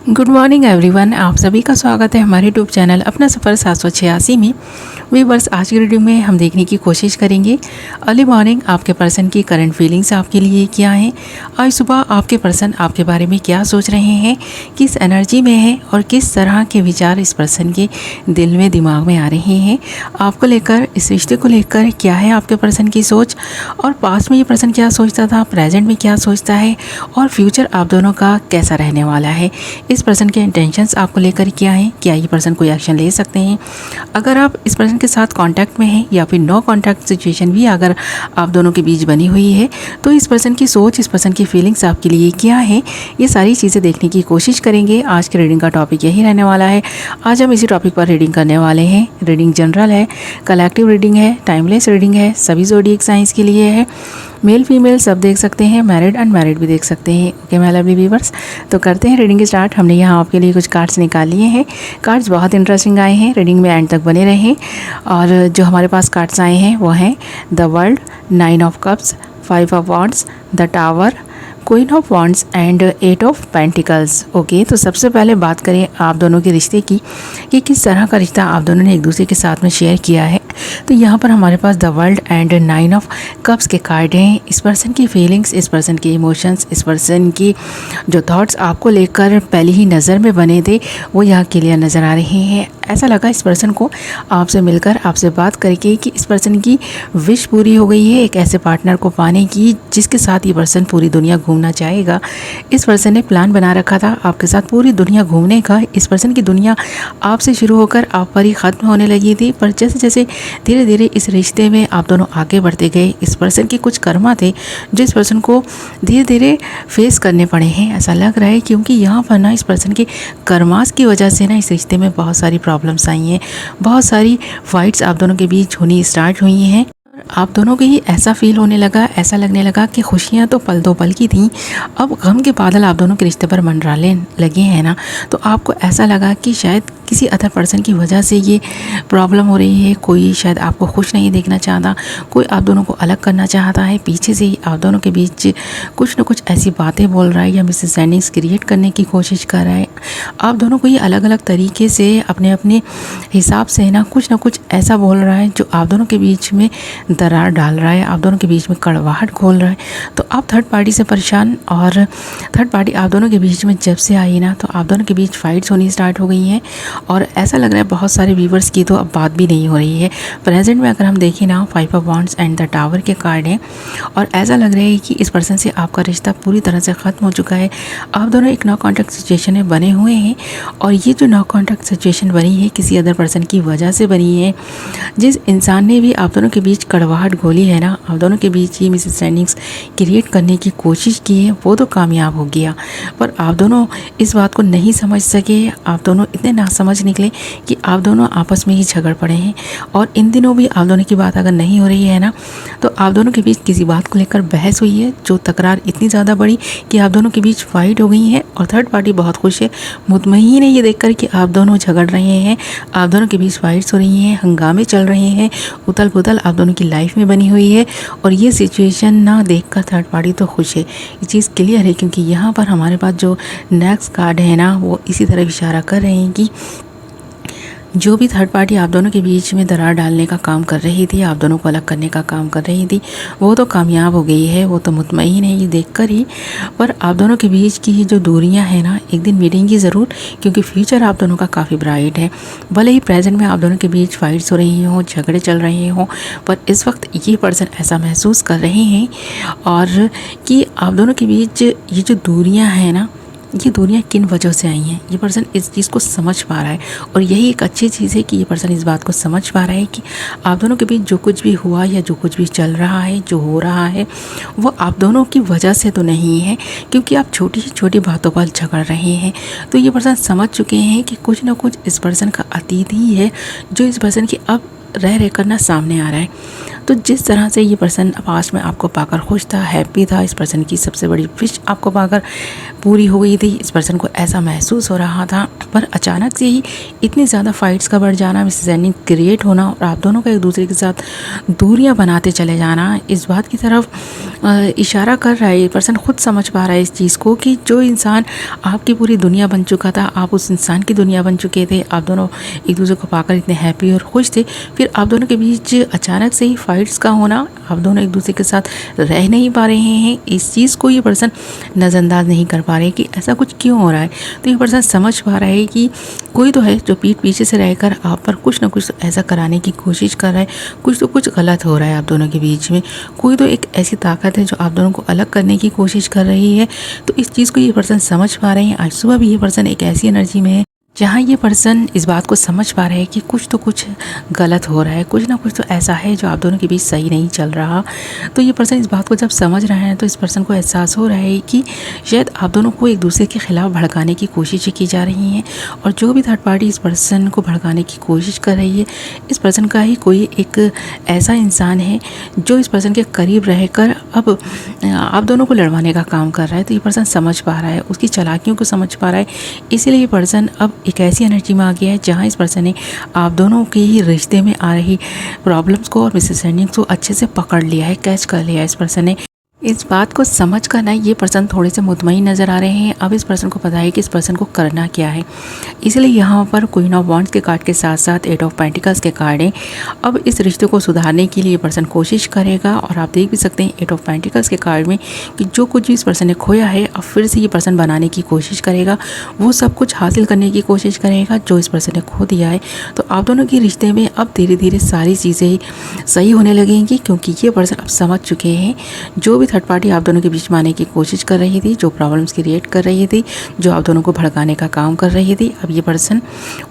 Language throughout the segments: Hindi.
गुड मॉर्निंग एवरीवन, आप सभी का स्वागत है हमारे यूट्यूब चैनल अपना सफ़र 786 में। व्यूअर्स, आज की वीडियो में हम देखने की कोशिश करेंगे अर्ली मॉर्निंग आपके पर्सन की करंट फीलिंग्स आपके लिए क्या हैं। आज सुबह आपके पर्सन आपके बारे में क्या सोच रहे हैं, किस एनर्जी में है और किस तरह के विचार इस पर्सन के दिल में दिमाग में आ रहे हैं आपको लेकर, इस रिश्ते को लेकर क्या है आपके पर्सन की सोच, और पास्ट में ये पर्सन क्या सोचता था, प्रेजेंट में क्या सोचता है, और फ्यूचर आप दोनों का कैसा रहने वाला है। इस पर्सन के इंटेंशंस आपको लेकर क्या हैं, क्या ये पर्सन कोई एक्शन ले सकते हैं। अगर आप इस पर्सन के साथ कांटेक्ट में हैं या फिर नो कांटेक्ट सिचुएशन भी अगर आप दोनों के बीच बनी हुई है, तो इस पर्सन की सोच, इस पर्सन की फीलिंग्स आपके लिए क्या है, ये सारी चीज़ें देखने की कोशिश करेंगे। आज के रीडिंग का टॉपिक यही रहने वाला है। आज हम इसी टॉपिक पर रीडिंग करने वाले हैं। रीडिंग जनरल है, कलेक्टिव रीडिंग है, टाइमलेस रीडिंग है, सभी ज़ोडिएक साइंस के लिए है। मेल फीमेल सब देख सकते हैं, मैरिड अनमैरिड भी देख सकते हैं। ओके माय लवली व्यूअर्स, तो करते हैं रीडिंग स्टार्ट। हमने यहाँ आपके लिए कुछ कार्ड्स निकाल लिए हैं। कार्ड्स बहुत इंटरेस्टिंग आए हैं, रीडिंग में एंड तक बने रहें। और जो हमारे पास कार्ड्स आए हैं वो हैं the world, 9 of cups, 5 of wands, the tower, queen of wands and 8 of pentacles. Okay, तो सबसे पहले बात करें आप दोनों के रिश्ते की कि किस तरह का रिश्ता आप दोनों ने एक दूसरे के साथ में शेयर किया है। तो यहाँ पर हमारे पास the world and 9 of cups के कार्ड हैं। इस पर्सन की फीलिंग्स, इस पर्सन के इमोशंस, इस पर्सन की जो थॉट्स आपको लेकर पहली ही नज़र में बने थे वो यहाँ क्लियर नज़र आ रहे हैं। ऐसा लगा इस पर्सन को आपसे मिलकर, आपसे बात करके कि इस पर्सन की विश पूरी हो गई है एक ऐसे पार्टनर को पाने की जिसके साथ ये पर्सन पूरी दुनिया घूमना चाहेगा। इस पर्सन ने प्लान बना रखा था आपके साथ पूरी दुनिया घूमने का। इस पर्सन की दुनिया आपसे शुरू होकर आप पर ही ख़त्म होने लगी थी, पर जैसे जैसे धीरे धीरे इस रिश्ते में आप दोनों आगे बढ़ते गए, इस पर्सन के कुछ कर्मा थे जो इस पर्सन को धीरे धीरे फेस करने पड़े हैं ऐसा लग रहा है। क्योंकि यहाँ पर ना इस पर्सन के कर्मास की वजह से ना इस रिश्ते में बहुत सारी प्रॉब्लम्स आई हैं, बहुत सारी फाइट्स आप दोनों के बीच होनी स्टार्ट हुई हैं। आप दोनों को ही ऐसा फील होने लगा, ऐसा लगने लगा कि खुशियाँ तो पल दो पल की थीं, अब गम के बादल आप दोनों के रिश्ते पर मंडराने लगे हैं ना। तो आपको ऐसा लगा कि शायद किसी अदर पर्सन की वजह से ये प्रॉब्लम हो रही है। कोई शायद आपको खुश नहीं देखना चाहता, कोई आप दोनों को अलग करना चाहता है, पीछे से ही आप दोनों के बीच कुछ न कुछ ऐसी बातें बोल रहा है या मिसअंडरस्टैंडिंग्स क्रिएट करने की कोशिश कर रहा है। आप दोनों को ये अलग अलग तरीके से अपने अपने हिसाब से ना कुछ ऐसा बोल रहा है जो आप दोनों के बीच में दरार डाल रहा है, आप दोनों के बीच में कड़वाहट खोल रहा है। तो आप थर्ड पार्टी से परेशान, और थर्ड पार्टी आप दोनों के बीच में जब से आई ना, तो आप दोनों के बीच फाइट्स होनी स्टार्ट हो गई हैं। और ऐसा लग रहा है बहुत सारे व्यूवर्स की तो अब बात भी नहीं हो रही है। प्रेजेंट में अगर हम देखें ना, 5 of wands and the tower के कार्ड हैं, और ऐसा लग रहा है कि इस पर्सन से आपका रिश्ता पूरी तरह से ख़त्म हो चुका है। आप दोनों एक नो कॉन्टैक्ट सिचुएशन में बने हुए हैं, और ये जो नो कॉन्टैक्ट सिचुएशन बनी है किसी अदर पर्सन की वजह से बनी है। जिस इंसान ने भी आप दोनों के बीच कड़वाहट घोली है ना, आप दोनों के बीच ये मिसअंडरस्टैंडिंग्स क्रिएट करने की कोशिश की है, वो तो कामयाब हो गया। पर आप दोनों इस बात को नहीं समझ सके, आप दोनों इतने नासमझ निकले कि आप दोनों आपस में ही झगड़ पड़े हैं। और इन दिनों भी आप दोनों की बात अगर नहीं हो रही है ना, तो आप दोनों के बीच किसी बात को लेकर बहस हुई है, जो तकरार इतनी ज़्यादा बड़ी कि आप दोनों के बीच फाइट हो गई है। और थर्ड पार्टी बहुत खुश है, मुतमईन है ये देखकर कि आप दोनों झगड़ रहे हैं, आप दोनों के बीच फाइट्स हो रही हैं, हंगामे चल रहे हैं, उथल पुथल आप दोनों की लाइफ में बनी हुई है। और ये सिचुएशन ना देखकर थर्ड पार्टी तो खुश है, ये चीज़ क्लियर है। क्योंकि यहाँ पर हमारे पास जो नेक्स्ट कार्ड है ना, वो इसी तरह इशारा कर रहे हैं कि जो भी थर्ड पार्टी आप दोनों के बीच में दरार डालने का काम कर रही थी, आप दोनों को अलग करने का काम कर रही थी, वो तो कामयाब हो गई है, वो तो मुतमईन है ये देखकर ही। पर आप दोनों के बीच की ये जो दूरियां हैं ना, एक दिन मिलेंगी ज़रूर, क्योंकि फ्यूचर आप दोनों का काफ़ी ब्राइट है। भले ही प्रेजेंट में आप दोनों के बीच फाइट्स हो रही हों, झगड़े चल रहे हों, पर इस वक्त ये पर्सन ऐसा महसूस कर रहे हैं और कि आप दोनों के बीच ये जो दूरियाँ हैं ना, ये दूरियाँ किन वजह से आई हैं, ये पर्सन इस चीज़ को समझ पा रहा है। और यही एक अच्छी चीज़ है कि ये पर्सन इस बात को समझ पा रहा है कि आप दोनों के बीच जो कुछ भी हुआ या जो कुछ भी चल रहा है, जो हो रहा है, वो आप दोनों की वजह से तो नहीं है, क्योंकि आप छोटी से छोटी बातों पर झगड़ रहे हैं। तो ये पर्सन समझ चुके हैं कि कुछ ना कुछ इस पर्सन का अतीत ही है जो इस पर्सन की अब रह कर ना सामने आ रहा है। तो जिस तरह से ये पर्सन पास्ट में आपको पाकर खुश था, हैप्पी था, इस पर्सन की सबसे बड़ी विश आपको पाकर पूरी हो गई थी, इस पर्सन को ऐसा महसूस हो रहा था, पर अचानक से ही इतनी ज़्यादा फाइट्स का बढ़ जाना, मिसअंडरस्टैंडिंग क्रिएट होना और आप दोनों का एक दूसरे के साथ दूरियां बनाते चले जाना, इस बात की तरफ इशारा कर रहा है। ये पर्सन खुद समझ पा रहा है इस चीज़ को कि जो इंसान आपकी पूरी दुनिया बन चुका था, आप उस इंसान की दुनिया बन चुके थे, आप दोनों एक दूसरे को पाकर इतने हैप्पी और खुश थे, फिर आप दोनों के बीच अचानक से ही फाइट्स का होना, आप दोनों एक दूसरे के साथ रह नहीं पा रहे हैं, इस चीज़ को ये पर्सन नज़रअंदाज नहीं कर पा रहे कि ऐसा कुछ क्यों हो रहा है। तो ये पर्सन समझ पा रहा है कि कोई तो है जो पीठ पीछे से रहकर आप पर कुछ ना कुछ ऐसा कराने की कोशिश कर रहा है, कुछ तो कुछ गलत हो रहा है आप दोनों के बीच में, कोई तो एक ऐसी ताकत है जो आप दोनों को अलग करने की कोशिश कर रही है। तो इस चीज़ को ये पर्सन समझ पा रहे हैं। आज सुबह भी ये पर्सन एक ऐसी एनर्जी में है जहाँ ये पर्सन इस बात को समझ पा रहे हैं कि कुछ तो कुछ गलत हो रहा है, कुछ ना कुछ तो ऐसा है जो आप दोनों के बीच सही नहीं चल रहा। तो ये पर्सन इस बात को जब समझ रहे हैं तो इस पर्सन को एहसास हो रहा है कि शायद आप दोनों को एक दूसरे के खिलाफ भड़काने की कोशिशें की जा रही हैं, और जो भी थर्ड पार्टी इस पर्सन को भड़काने की कोशिश कर रही है, इस पर्सन का ही कोई एक ऐसा इंसान है जो इस पर्सन के करीब रहकर अब आप दोनों को लड़वाने का काम कर रहा है। तो ये पर्सन समझ पा रहा है, उसकी चालाकियों को समझ पा रहा है, इसीलिए ये पर्सन अब एक ऐसी एनर्जी में आ गया है जहाँ इस पर्सन ने आप दोनों के ही रिश्ते में आ रही प्रॉब्लम्स को और मिसअंडरस्टैंडिंग्स को अच्छे से पकड़ लिया है, कैच कर लिया है इस पर्सन ने। इस बात को समझ कर ना ये पर्सन थोड़े से मुतमईन नज़र आ रहे हैं। अब इस पर्सन को पता है कि इस पर्सन को करना क्या है, इसलिए यहाँ पर क्वीन ऑफ वॉन्ड्स के कार्ड के साथ साथ एट ऑफ पेंटिकल्स के कार्ड हैं। अब इस रिश्ते को सुधारने के लिए ये पर्सन कोशिश करेगा, और आप देख भी सकते हैं एट ऑफ पेंटिकल्स के कार्ड में कि जो कुछ भी इस पर्सन ने खोया है अब फिर से ये पर्सन बनाने की कोशिश करेगा, वो सब कुछ हासिल करने की कोशिश करेगा जो इस पर्सन ने खो दिया है। तो आप दोनों के रिश्ते में अब धीरे धीरे सारी चीज़ें सही होने लगेंगी, क्योंकि ये पर्सन अब समझ चुके हैं जो भी थर्ड पार्टी आप दोनों के बीच में आने की कोशिश कर रही थी, जो प्रॉब्लम्स क्रिएट कर रही थी, जो आप दोनों को भड़काने का काम कर रही थी, अब ये पर्सन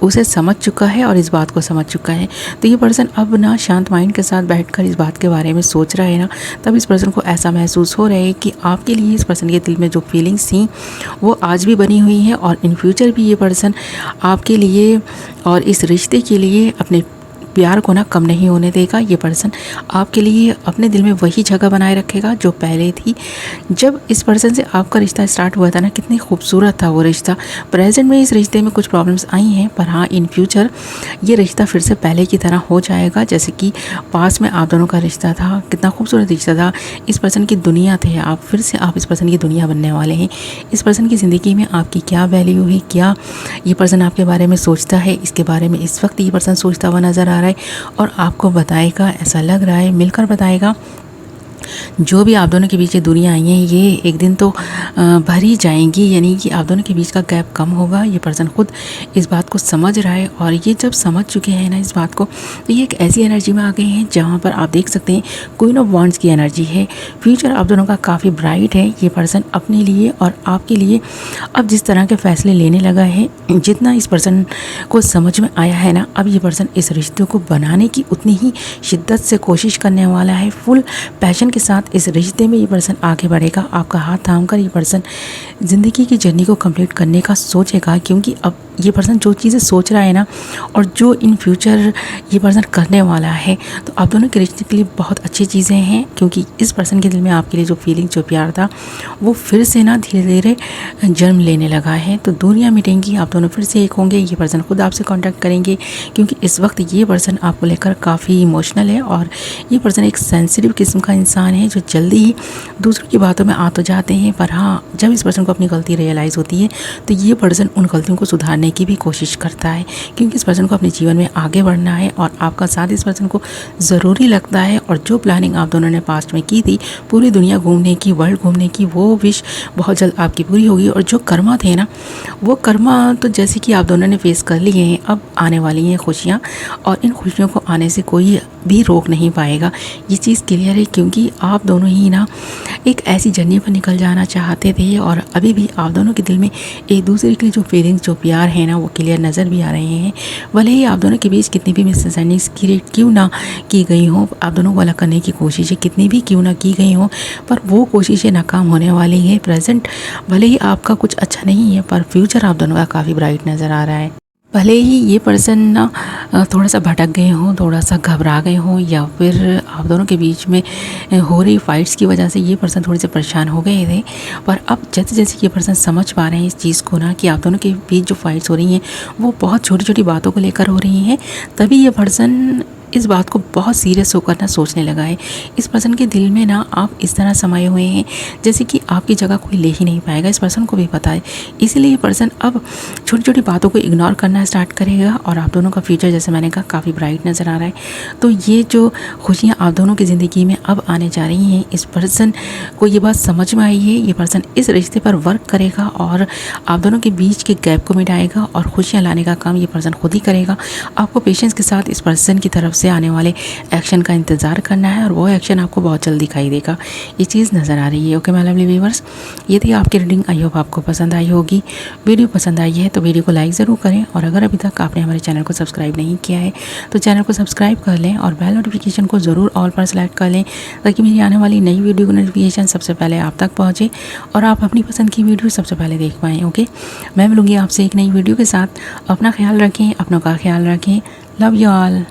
उसे समझ चुका है और इस बात को समझ चुका है। तो ये पर्सन अब ना शांत माइंड के साथ बैठकर इस बात के बारे में सोच रहा है ना, तब इस पर्सन को ऐसा महसूस हो रहा है कि आपके लिए इस पर्सन के दिल में जो फीलिंग्स थी वो आज भी बनी हुई हैं, और इन फ्यूचर भी ये पर्सन आपके लिए और इस रिश्ते के लिए अपने प्यार को ना कम नहीं होने देगा। ये पर्सन आपके लिए अपने दिल में वही जगह बनाए रखेगा जो पहले थी। जब इस पर्सन से आपका रिश्ता स्टार्ट हुआ था ना, कितनी खूबसूरत था वो रिश्ता। प्रेजेंट में इस रिश्ते में कुछ प्रॉब्लम्स आई हैं, पर हाँ इन फ्यूचर ये रिश्ता फिर से पहले की तरह हो जाएगा जैसे कि पास में आप दोनों का रिश्ता था। कितना खूबसूरत रिश्ता था, इस पर्सन की दुनिया थे आप, फिर से आप इस पर्सन की दुनिया बनने वाले हैं। इस पर्सन की ज़िंदगी में आपकी क्या वैल्यू है, क्या ये पर्सन आपके बारे में सोचता है, इसके बारे में इस वक्त ये पर्सन सोचता हुआ नज़र आ रहा है, और आपको बताएगा, ऐसा लग रहा है मिलकर बताएगा। जो भी आप दोनों के बीच ये दूरियां आई हैं ये एक दिन तो भर ही जाएंगी, यानी कि आप दोनों के बीच का गैप कम होगा। ये पर्सन खुद इस बात को समझ रहा है, और ये जब समझ चुके हैं ना इस बात को, तो ये एक ऐसी एनर्जी में आ गए हैं जहाँ पर आप देख सकते हैं क्वीन ऑफ वॉन्ड्स की एनर्जी है। फ्यूचर आप दोनों का काफ़ी ब्राइट है। ये पर्सन अपने लिए और आपके लिए अब जिस तरह के फैसले लेने लगा है, जितना इस पर्सन को समझ में आया है ना, अब ये पर्सन इस रिश्ते को बनाने की उतनी ही शिद्दत से कोशिश करने वाला है। फुल पैशन के साथ इस रिश्ते में ये पर्सन आगे बढ़ेगा। आपका हाथ थामकर ये पर्सन ज़िंदगी की जर्नी को कंप्लीट करने का सोचेगा, क्योंकि अब ये पर्सन जो चीज़ें सोच रहा है ना, और जो इन फ्यूचर ये पर्सन करने वाला है, तो आप दोनों के रिश्ते के लिए बहुत अच्छी चीज़ें हैं। क्योंकि इस पर्सन के दिल में आपके लिए जो फीलिंग, जो प्यार था, वो फिर से ना धीरे धीरे जन्म लेने लगा है। तो दूरियां मिटेंगी, आप दोनों फिर से एक होंगे। ये पर्सन खुद आपसे कांटेक्ट करेंगे, क्योंकि इस वक्त ये पर्सन आपको लेकर काफ़ी इमोशनल है, और ये पर्सन एक सेंसिटिव किस्म का इंसान है जो जल्दी ही दूसरों की बातों में आ तो जाते हैं, पर हाँ जब इस पर्सन को अपनी गलती रियलाइज़ होती है तो ये पर्सन उन गलतियों को सुधारने की भी कोशिश करता है, क्योंकि इस पर्सन को अपने जीवन में आगे बढ़ना है और आपका साथ इस पर्सन को ज़रूरी लगता है। और जो प्लानिंग आप दोनों ने पास्ट में की थी, पूरी दुनिया घूमने की, वर्ल्ड घूमने की, वो विश बहुत जल्द आपकी पूरी होगी। और जो कर्मा थे ना, वो कर्मा तो जैसे कि आप दोनों ने फेस कर लिए हैं, अब आने वाली हैं खुशियाँ, और इन खुशियों को आने से कोई भी रोक नहीं पाएगा। ये चीज़ क्लियर है, क्योंकि आप दोनों ही ना एक ऐसी जर्नी पर निकल जाना चाहते थे, और अभी भी आप दोनों के दिल में एक दूसरे के लिए जो फीलिंग्स, जो प्यार है ना, वो क्लियर नज़र भी आ रहे हैं। भले ही आप दोनों के बीच कितनी भी मिसअंडरस्टैंडिंग्स क्रिएट क्यों ना की गई हों, आप दोनों को अलग करने की कोशिशें कितनी भी क्यों ना की गई हों, पर वो कोशिशें नाकाम होने वाली हैं। प्रेजेंट भले ही आपका कुछ अच्छा नहीं है, पर फ्यूचर आप दोनों का काफ़ी ब्राइट नज़र आ रहा है। भले ही ये पर्सन ना थोड़ा सा भटक गए हों, थोड़ा सा घबरा गए हों, या फिर आप दोनों के बीच में हो रही फाइट्स की वजह से ये पर्सन थोड़े से परेशान हो गए थे। पर अब जैसे जैसे ये पर्सन समझ पा रहे हैं इस चीज़ को ना कि आप दोनों के बीच जो फाइट्स हो रही हैं वो बहुत छोटी छोटी बातों को लेकर हो रही हैं, तभी ये पर्सन इस बात को बहुत सीरियस होकर ना सोचने लगा है। इस पर्सन के दिल में ना आप इस तरह समाये हुए हैं जैसे कि आपकी जगह कोई ले ही नहीं पाएगा, इस पर्सन को भी पता है। इसीलिए ये पर्सन अब छोटी छोटी बातों को इग्नोर करना स्टार्ट करेगा और आप दोनों का फ्यूचर, जैसे मैंने कहा, काफ़ी ब्राइट नज़र आ रहा है। तो ये जो खुशियाँ आप दोनों की ज़िंदगी में अब आने जा रही हैं, इस पर्सन को ये बात समझ में आई है। ये पर्सन इस रिश्ते पर वर्क करेगा और आप दोनों के बीच के गैप को मिटाएगा और खुशियाँ लाने का काम ये पर्सन खुद ही करेगा। आपको पेशेंस के साथ इस पर्सन की तरफ से आने वाले एक्शन का इंतज़ार करना है और वो एक्शन आपको बहुत जल्द दिखाई देगा। ये चीज़ नज़र आ रही है। ओके माय लवली व्यूअर्स, ये थी आपकी रीडिंग। आई होप आपको पसंद आई होगी। वीडियो पसंद आई है तो वीडियो को लाइक ज़रूर करें, और अगर अभी तक आपने हमारे चैनल को सब्सक्राइब नहीं किया है तो चैनल को सब्सक्राइब कर लें और बेल नोटिफिकेशन को ज़रूर ऑल पर सेलेक्ट कर लें, ताकि मेरी आने वाली नई वीडियो की नोटिफिकेशन सबसे पहले आप तक पहुँचे और आप अपनी पसंद की वीडियो सबसे पहले देख पाएँ। ओके, मैं मिलूँगी आपसे एक नई वीडियो के साथ। अपना ख्याल रखें, अपनों का ख्याल रखें। Love you all.